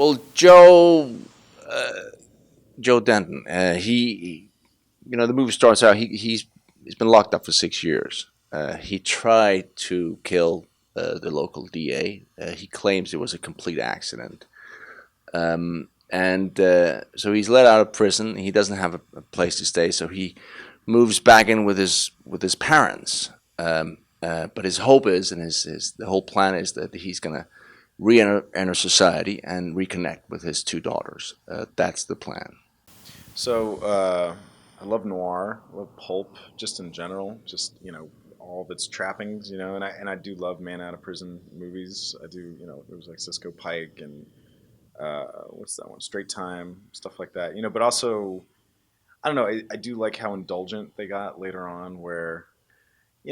Well, Joe Denton. The movie starts out. He's been locked up for 6 years. He tried to kill the local DA. He claims it was a complete accident. So he's let out of prison. He doesn't have a place to stay, so he moves back in with his parents. But his hope is, and the whole plan is that he's going to re-enter society and reconnect with his two daughters. That's the plan. So I love noir, I love pulp, just in general, just all of its trappings, and I do love man out of prison movies. I do, it was like Cisco Pike and what's that one, Straight Time, stuff like that, but also I don't know, I do like how indulgent they got later on, where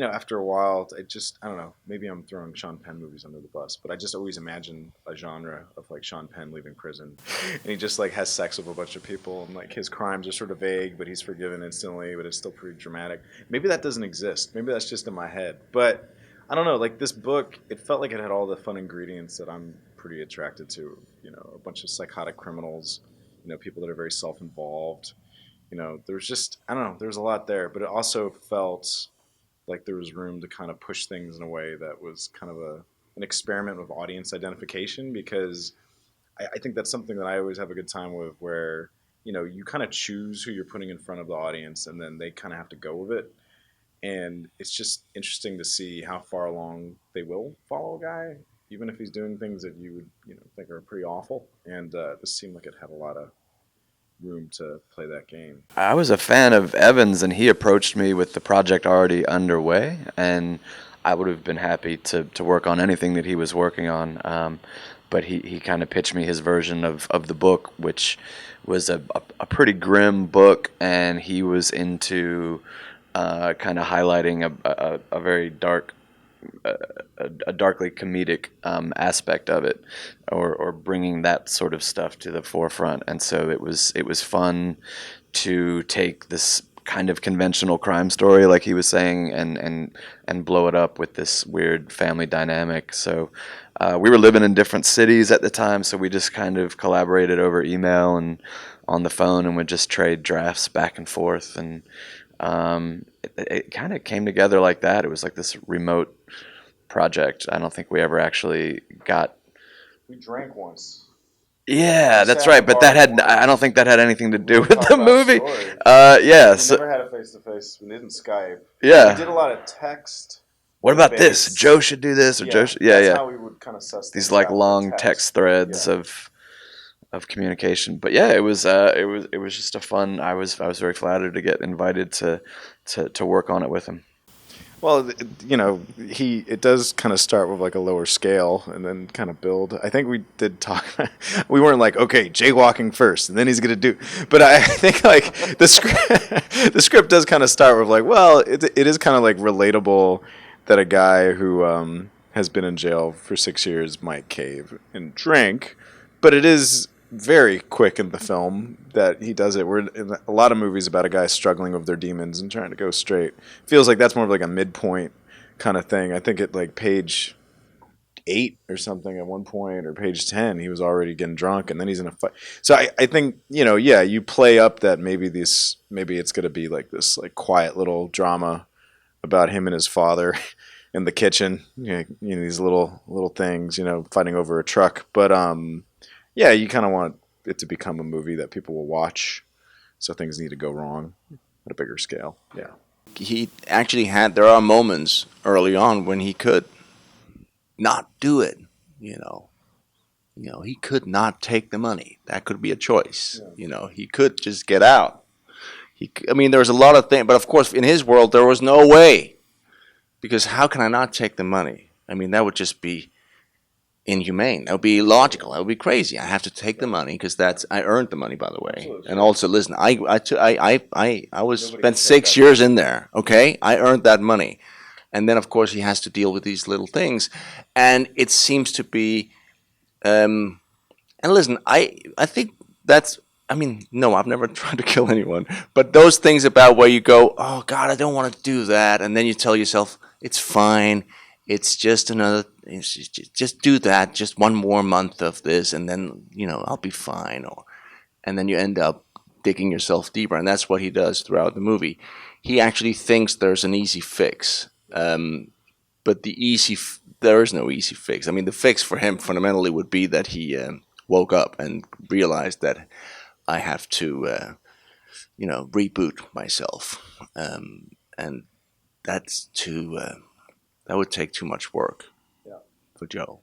after a while, I don't know, maybe I'm throwing Sean Penn movies under the bus, but I just always imagine a genre of like Sean Penn leaving prison, and he just like has sex with a bunch of people, and like his crimes are sort of vague, but he's forgiven instantly, but it's still pretty dramatic. Maybe that doesn't exist. Maybe that's just in my head. But I don't know, like this book, it felt like it had all the fun ingredients that I'm pretty attracted to. A bunch of psychotic criminals, people that are very self-involved. There's just, I don't know, there's a lot there, but it also felt like there was room to kind of push things in a way that was kind of an experiment with audience identification, because I think that's something that I always have a good time with, where, you kind of choose who you're putting in front of the audience, and then they kind of have to go with it. And it's just interesting to see how far along they will follow a guy, even if he's doing things that you would, think are pretty awful. And this seemed like it had a lot of room to play that game. I was a fan of Evans, and he approached me with the project already underway, and I would have been happy to work on anything that he was working on. But he kind of pitched me his version of the book, which was a pretty grim book, and he was into kind of highlighting a very dark, a darkly comedic aspect of it, or bringing that sort of stuff to the forefront. And so it was fun to take this kind of conventional crime story, like he was saying, and blow it up with this weird family dynamic. So we were living in different cities at the time, so we just kind of collaborated over email and on the phone, and would just trade drafts back and forth. And it kind of came together like that. It was like this remote project. I don't think we ever actually got. We drank once. Yeah, that's right. But I don't think that had anything to do with the movie. We never had a face-to-face. We didn't Skype. Yeah. We did a lot of text. What about this? Joe should do this, or Joe should. Yeah, that's how we would kind of suss these like long text threads of communication. But yeah, it was just a fun. I was very flattered to get invited to work on it with him. Well, it does kind of start with like a lower scale and then kind of build. I think we did talk. We weren't like, okay, jaywalking first, and then he's gonna do. But I think like the script does kind of start with like, well, it is kind of like relatable that a guy who has been in jail for 6 years might cave and drink, but it is very quick in the film that he does it. We're in a lot of movies about a guy struggling with their demons and trying to go straight. Feels like that's more of like a midpoint kind of thing. I think at like page 8 or something at one point, or page 10, he was already getting drunk, and then he's in a fight. So I think, you play up that maybe it's going to be like this like quiet little drama about him and his father in the kitchen. These little things, fighting over a truck. But yeah, you kind of want it to become a movie that people will watch, so things need to go wrong at a bigger scale. Yeah. He actually there are moments early on when he could not do it, he could not take the money. That could be a choice. Yeah. He could just get out. There was a lot of things, but of course in his world there was no way, because how can I not take the money? That would just be inhumane. That would be illogical. That would be crazy. I have to take the money because I earned the money, by the way. Absolutely. And also, listen, I spent 6 years in there. Okay, I earned that money, and then of course he has to deal with these little things, and it seems to be. And listen, I think that's. No, I've never tried to kill anyone, but those things about where you go, oh God, I don't want to do that, and then you tell yourself it's fine. it's just another. Just do that. Just one more month of this, and then I'll be fine. And then you end up digging yourself deeper, and that's what he does throughout the movie. He actually thinks there's an easy fix, but there is no easy fix. I mean, the fix for him fundamentally would be that he woke up and realized that I have to, reboot myself, and that's too. That would take too much work for Joe.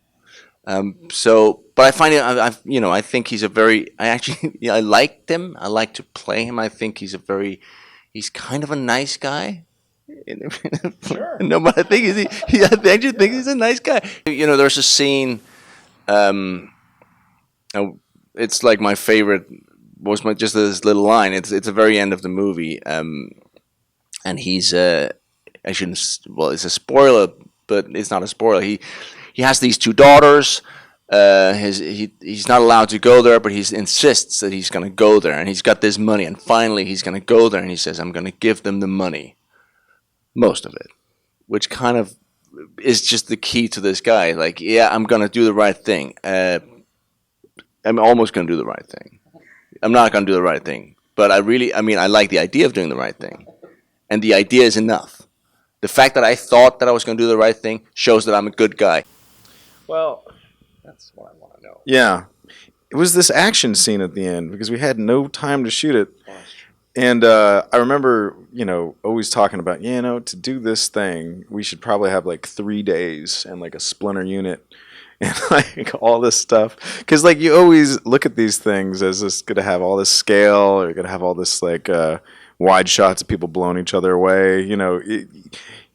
But I find it. I think he's a very. I actually, I liked him. I like to play him. I think he's kind of a nice guy. Sure. No, but I think I actually think he's a nice guy. There's a scene. It's like my favorite. Just this little line. It's the very end of the movie. And he's I shouldn't. Well, it's a spoiler, but it's not a spoiler. He has these two daughters. He's not allowed to go there, but he insists that he's going to go there, and he's got this money, and finally he's going to go there, and he says, "I'm going to give them the money, most of it," which kind of is just the key to this guy. Like, yeah, I'm going to do the right thing. I'm almost going to do the right thing. I'm not going to do the right thing, but I like the idea of doing the right thing, and the idea is enough. The fact that I thought that I was going to do the right thing shows that I'm a good guy. Well, that's what I want to know. Yeah. It was this action scene at the end because we had no time to shoot it. And I remember, always talking about, to do this thing, we should probably have like 3 days and like a splinter unit and like all this stuff. Because like you always look at these things as it's going to have all this scale or going to have all this like wide shots of people blowing each other away,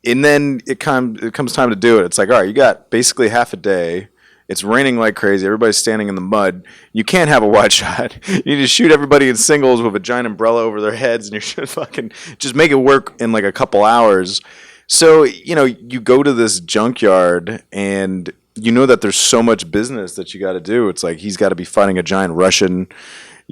and then it comes time to do it. It's like, all right, you got basically half a day. It's raining like crazy. Everybody's standing in the mud. You can't have a wide shot. You need to shoot everybody in singles with a giant umbrella over their heads, and you should fucking just make it work in like a couple hours. So, you go to this junkyard, and that there's so much business that you got to do. It's like he's got to be fighting a giant Russian.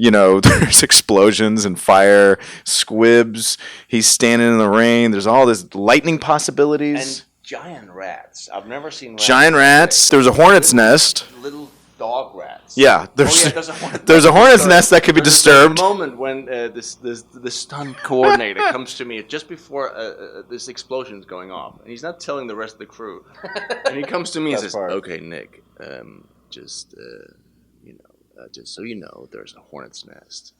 There's explosions and fire, squibs. He's standing in the rain. There's all this lightning possibilities. And giant rats. I've never seen rats. Giant rats. There's a hornet's nest. Little dog rats. Yeah, there's a hornet's nest that could be disturbed. There's a moment when the stunt coordinator comes to me just before this explosion is going off, and he's not telling the rest of the crew. And he comes to me and says, "Okay, Nick, just so you know, there's a hornet's nest.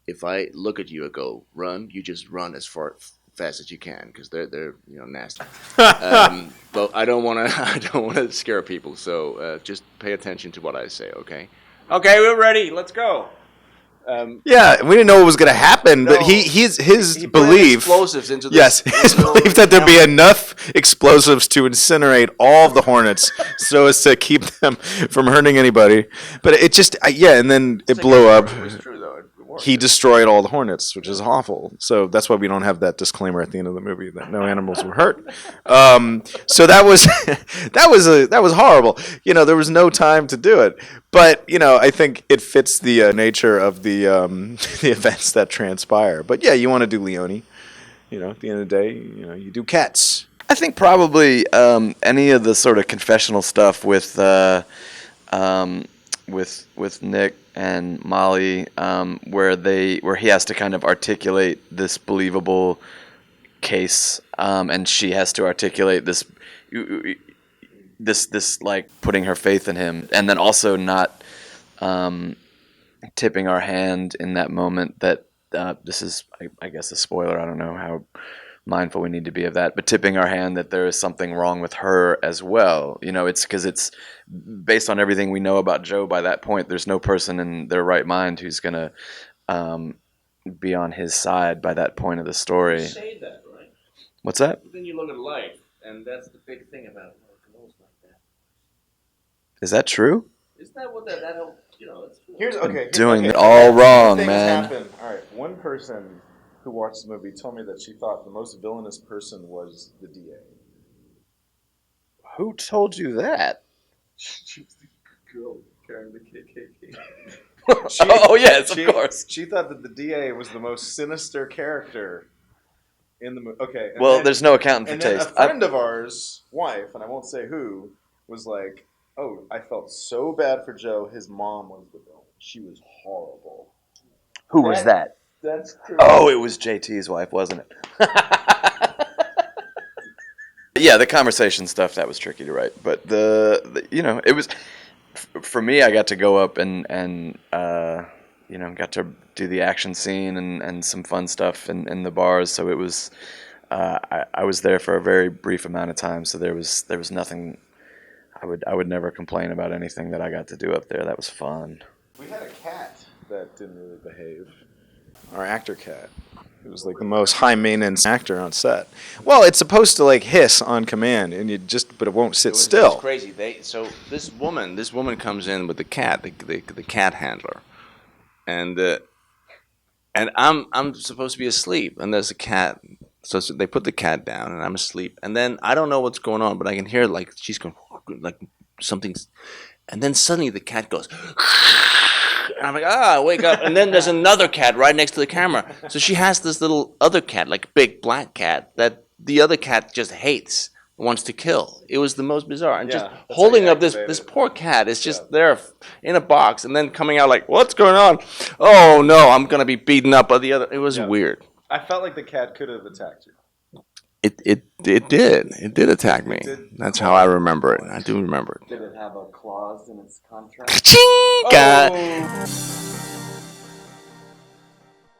If I look at you and go run, you just run as fast as you can because they're nasty. But I don't want to scare people. So just pay attention to what I say. Okay, we're ready. Let's go." Yeah, we didn't know what was going to happen, but his belief. Explosives into his belief that there'd be enough explosives to incinerate all of the hornets, so as to keep them from hurting anybody. But it just, and then it blew up. It was true though. He destroyed all the hornets, which is awful. So that's why we don't have that disclaimer at the end of the movie that no animals were hurt. So that was horrible. There was no time to do it. But I think it fits the nature of the events that transpire. But yeah, you want to do Leone. At the end of the day, you do Katz. I think probably any of the sort of confessional stuff with Nick and Molly, where he has to kind of articulate this believable case, and she has to articulate this like putting her faith in him, and then also not tipping our hand in that moment that this is, I guess, a spoiler. I don't know how mindful we need to be of that, but tipping our hand that there is something wrong with her as well. It's because it's based on everything we know about Joe by that point. There's no person in their right mind who's going to be on his side by that point of the story. You say that, right? What's that? But then you look at life, and that's the big thing about girls like that. Is that true? Isn't that what that whole, it's true. Here's doing it all wrong, man. All right, one person who watched the movie told me that she thought the most villainous person was the DA. Who told you that? She's the girl carrying the KKK. Oh, yes, of course. She thought that the DA was the most sinister character in the movie. Okay. Well, then, there's no accounting for and then taste. a friend of ours, wife, and I won't say who, was like, "Oh, I felt so bad for Joe. His mom was the villain. She was horrible." Who was that? That's true. Oh, it was JT's wife, wasn't it? Yeah, the conversation stuff, that was tricky to write. But it was, for me, I got to go up and got to do the action scene and some fun stuff in the bars. So it was, I was there for a very brief amount of time. So there was nothing, I would never complain about anything that I got to do up there. That was fun. We had a cat that didn't really behave. Our actor cat. It was like the most high maintenance actor on set. Well, it's supposed to like hiss on command, and but it won't sit still. It was crazy. So this woman comes in with the cat, the cat handler, and I'm supposed to be asleep, and there's a cat. So they put the cat down, and I'm asleep, and then I don't know what's going on, but I can hear like she's going like something's, and then suddenly the cat goes. And I'm like, I wake up. And then there's another cat right next to the camera. So she has this little other cat, like big black cat, that the other cat just hates, wants to kill. It was the most bizarre. And just holding up this poor cat is just there in a box and then coming out like, what's going on? Oh, no, I'm going to be beaten up by the other. It was weird. I felt like the cat could have attacked you. It did. It did attack me. That's how I remember it. I do remember it. Did it have a clause in its contract? Ka-ching! Oh.